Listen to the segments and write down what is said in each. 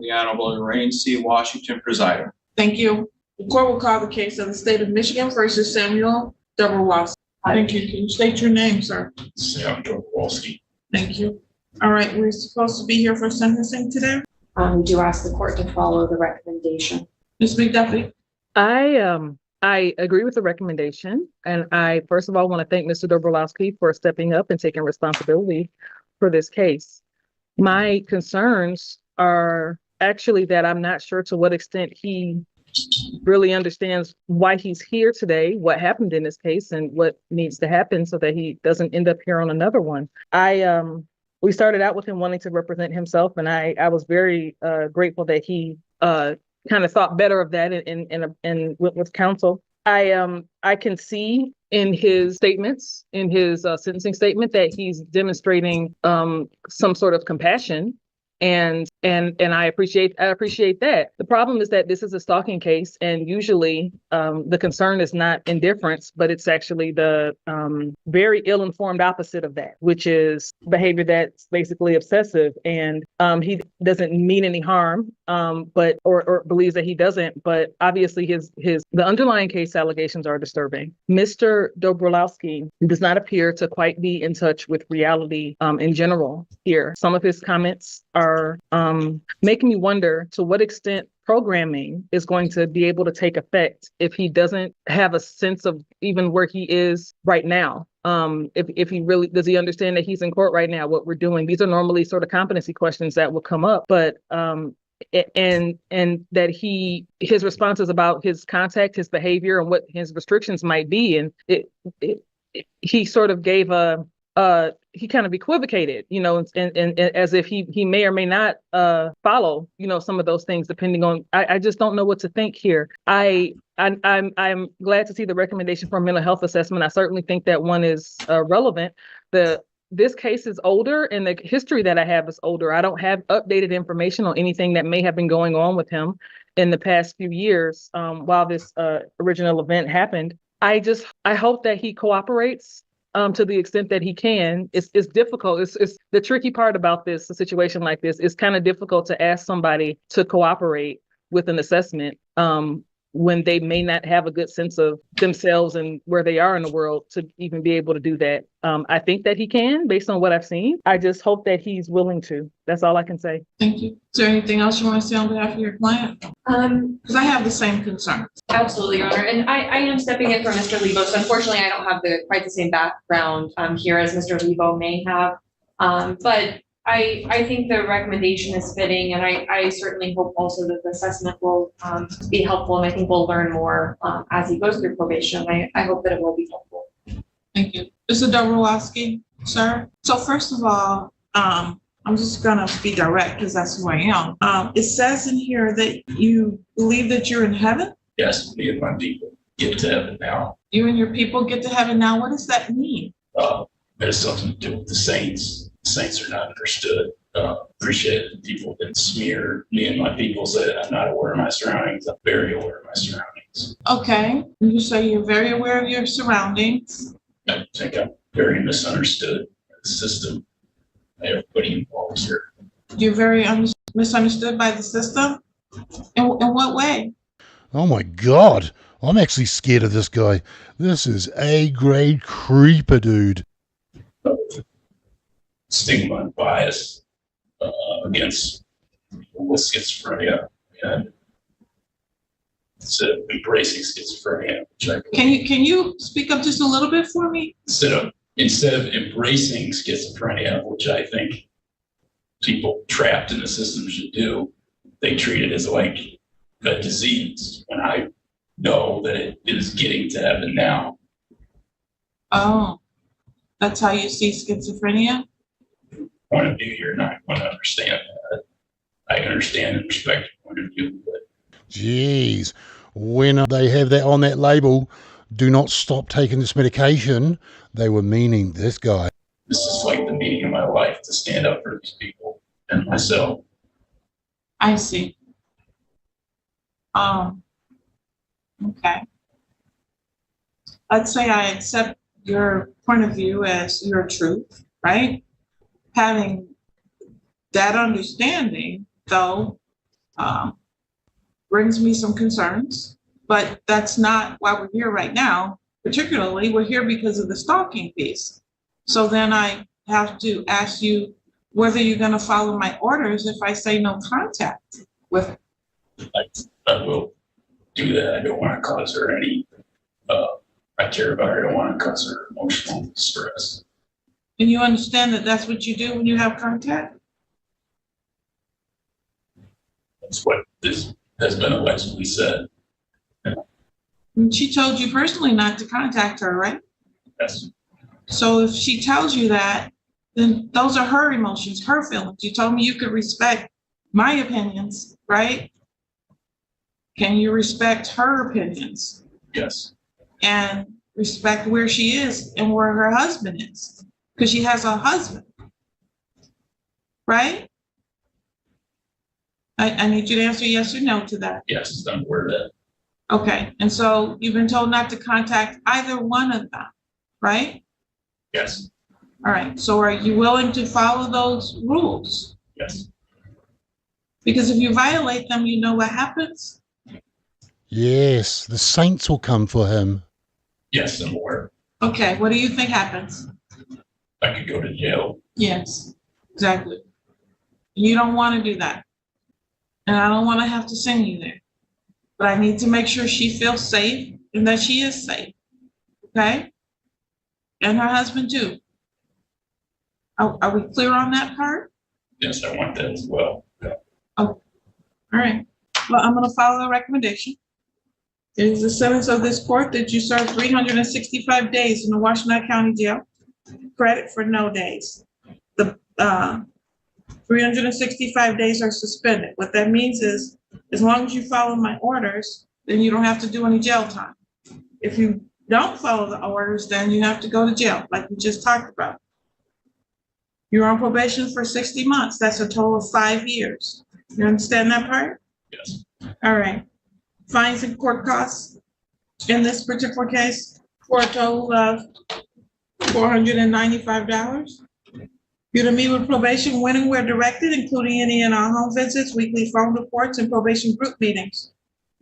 The Honorable Lorraine C. Washington, presider. Thank you. The court will call the case of the state of Michigan versus Samuel Dobrowolski. Thank you. Can you state your name, sir? Sam Dobrowolski. Thank you. All right, we're supposed to be here for sentencing today. We do ask the court to follow the recommendation. Ms. McDuffie? I agree with the recommendation. And I, first of all, want to thank Mr. Dobrowolski for stepping up and taking responsibility for this case. My concerns are actually that I'm not sure to what extent he really understands why he's here today, what happened in this case, and what needs to happen so that he doesn't end up here on another one. We started out with him wanting to represent himself, and I was very grateful that he kind of thought better of that and went with counsel. I can see in his statements, in his sentencing statement, that he's demonstrating some sort of compassion. And I appreciate that. The problem is that this is a stalking case, and usually the concern is not indifference, but it's actually the very ill-informed opposite of that, which is behavior that's basically obsessive. And he doesn't mean any harm, but or believes that he doesn't. But obviously, the underlying case allegations are disturbing. Mr. Dobrowolski does not appear to quite be in touch with reality in general here. Some of his comments are making me wonder to what extent programming is going to be able to take effect if he doesn't have a sense of even where he is right now. If he really does, he understand that he's in court right now, what we're doing. These are normally sort of competency questions that will come up, but and that his responses about his contact, his behavior, and what his restrictions might be, and he sort of gave he kind of equivocated, and as if he may or may not follow, some of those things, depending on. I just don't know what to think here. I'm glad to see the recommendation for a mental health assessment. I certainly think that one is relevant. This case is older, and the history that I have is older. I don't have updated information on anything that may have been going on with him in the past few years while this original event happened. I hope that he cooperates to the extent that he can. It's difficult. It's the tricky part about a situation like this. It's kind of difficult to ask somebody to cooperate with an assessment when they may not have a good sense of themselves and where they are in the world to even be able to do that. I think that he can, based on what I've seen. I just hope that he's willing to. That's all I can say. Thank you. Is there anything else you want to say on behalf of your client? Because I have the same concerns. Absolutely, Your Honor. And I am stepping in for Mr. Lebo. So unfortunately, I don't have quite the same background here as Mr. Lebo may have. But I think the recommendation is fitting, and I certainly hope also that the assessment will be helpful, and I think we'll learn more as he goes through probation. I hope that it will be helpful. Thank you. Mr. Dobrowolski, sir. So first of all, I'm just gonna be direct because that's who I am. It says in here that you believe that you're in heaven? Yes, me and my people get to heaven now. You and your people get to heaven now? What does that mean? It has something to do with the saints. The saints are not understood, appreciated. People have been smeared. Me and my people say that I'm not aware of my surroundings. I'm very aware of my surroundings. Okay. You say you're very aware of your surroundings. I think I'm very misunderstood by the system. Everybody involved here. You're very misunderstood by the system? In what way? Oh my God. I'm actually scared of this guy. This is A-grade creeper, dude. Stigma and bias against people with schizophrenia, and instead of embracing schizophrenia, can you speak up just a little bit for me? Instead of embracing schizophrenia, which I think people trapped in the system should do, they treat it as like a disease, and I know that it is getting to heaven now. Oh, that's how you see schizophrenia? Point of view, you're not going to understand that. I understand and respect your point of view, but jeez, when they have that on that label, do not stop taking this medication, they were meaning this guy. This is like the meaning of my life, to stand up for these people and myself. I see. Okay. Let's say I accept your point of view as your truth, right? Having that understanding, though, brings me some concerns, but that's not why we're here right now. Particularly, we're here because of the stalking piece. So then I have to ask you whether you're going to follow my orders if I say no contact with her. I will do that. I don't want to cause her any, I care about her. I don't want to cause her emotional stress. And you understand that that's what you do when you have contact? That's what this has been allegedly said. And she told you personally not to contact her, right? Yes. So if she tells you that, then those are her emotions, her feelings. You told me you could respect my opinions, right? Can you respect her opinions Yes. and respect where she is and where her husband is? Because she has a husband, right? I need you to answer yes or no to that. Yes, I'm aware of that. Okay, and so you've been told not to contact either one of them, right? Yes. All right, so are you willing to follow those rules? Yes. Because if you violate them, you know what happens? Yes, the saints will come for him. Yes, I'm aware. Okay, what do you think happens? I could go to jail. Yes, exactly. You don't want to do that. And I don't want to have to send you there. But I need to make sure she feels safe and that she is safe. Okay? And her husband too. Are we clear on that part? Yes, I want that as well. Yeah. All right. Well, I'm going to follow the recommendation. It is the sentence of this court that you serve 365 days in the Washington County Jail. Credit for no days. The 365 days are suspended. What that means is, as long as you follow my orders, then you don't have to do any jail time. If you don't follow the orders, then you have to go to jail, like we just talked about. You're on probation for 60 months. That's a total of 5 years. You understand that part? Yes. All right. Fines and court costs in this particular case for a total of $495. You're to meet with probation when and where directed, including any and all home visits, weekly phone reports, and probation group meetings.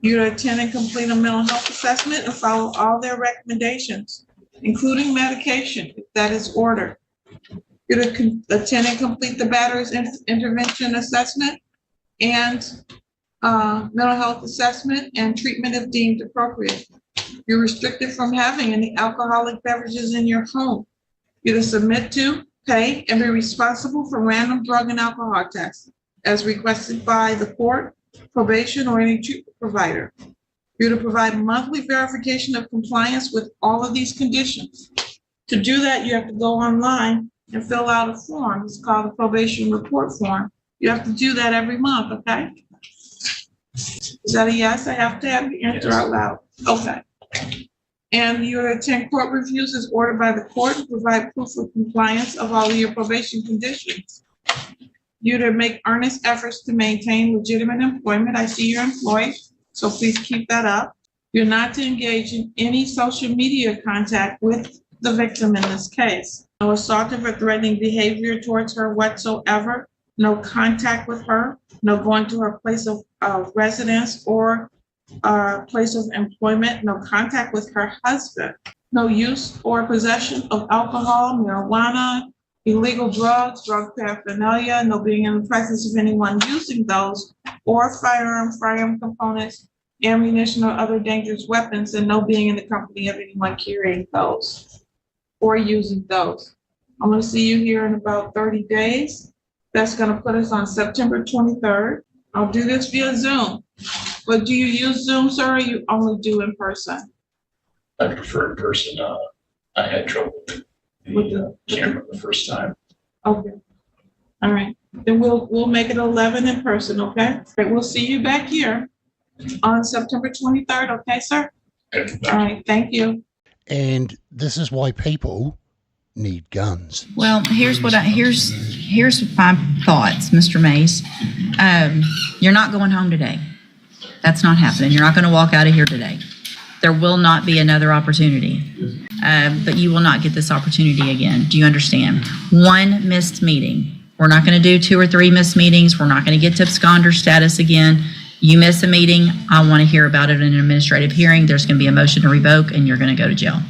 You're to attend and complete a mental health assessment and follow all their recommendations, including medication, if that is ordered. You're to attend and complete the batter's intervention assessment and mental health assessment and treatment if deemed appropriate. You're restricted from having any alcoholic beverages in your home. You're to submit to, pay, and be responsible for random drug and alcohol tests as requested by the court, probation, or any treatment provider. You're to provide monthly verification of compliance with all of these conditions. To do that, you have to go online and fill out a form. It's called a probation report form. You have to do that every month, okay? Is that a yes? I have to have you answer out loud. Okay. And your attend court reviews as ordered by the court and provide proof of compliance of all of your probation conditions. You're to make earnest efforts to maintain legitimate employment. I see you're employed, so please keep that up. You're not to engage in any social media contact with the victim in this case. No assaultive or threatening behavior towards her whatsoever. No contact with her. No going to her place of residence or place of employment. No contact with her husband. No use or possession of alcohol, marijuana, illegal drugs, drug paraphernalia. No being in the presence of anyone using those, or firearm components, ammunition, or other dangerous weapons, and no being in the company of anyone carrying those or using those. I'm going to see you here in about 30 days. That's going to put us on September 23rd. I'll do this via Zoom. But do you use Zoom, sir, or you only do in person? I prefer in person. I had trouble with the camera the first time. Okay. All right. Then we'll make it 11 in person, okay? But we'll see you back here on September 23rd, okay, sir? Okay. All right, thank you. And this is why people need guns. Well, here's my thoughts, Mr. Mays. You're not going home today. That's not happening. You're not going to walk out of here today. There will not be another opportunity. But you will not get this opportunity again. Do you understand? One missed meeting We're not going to do 2 or 3 missed meetings. We're not going to get to absconder status again. You miss a meeting, I want to hear about it in an administrative hearing. There's going to be a motion to revoke and you're going to go to jail.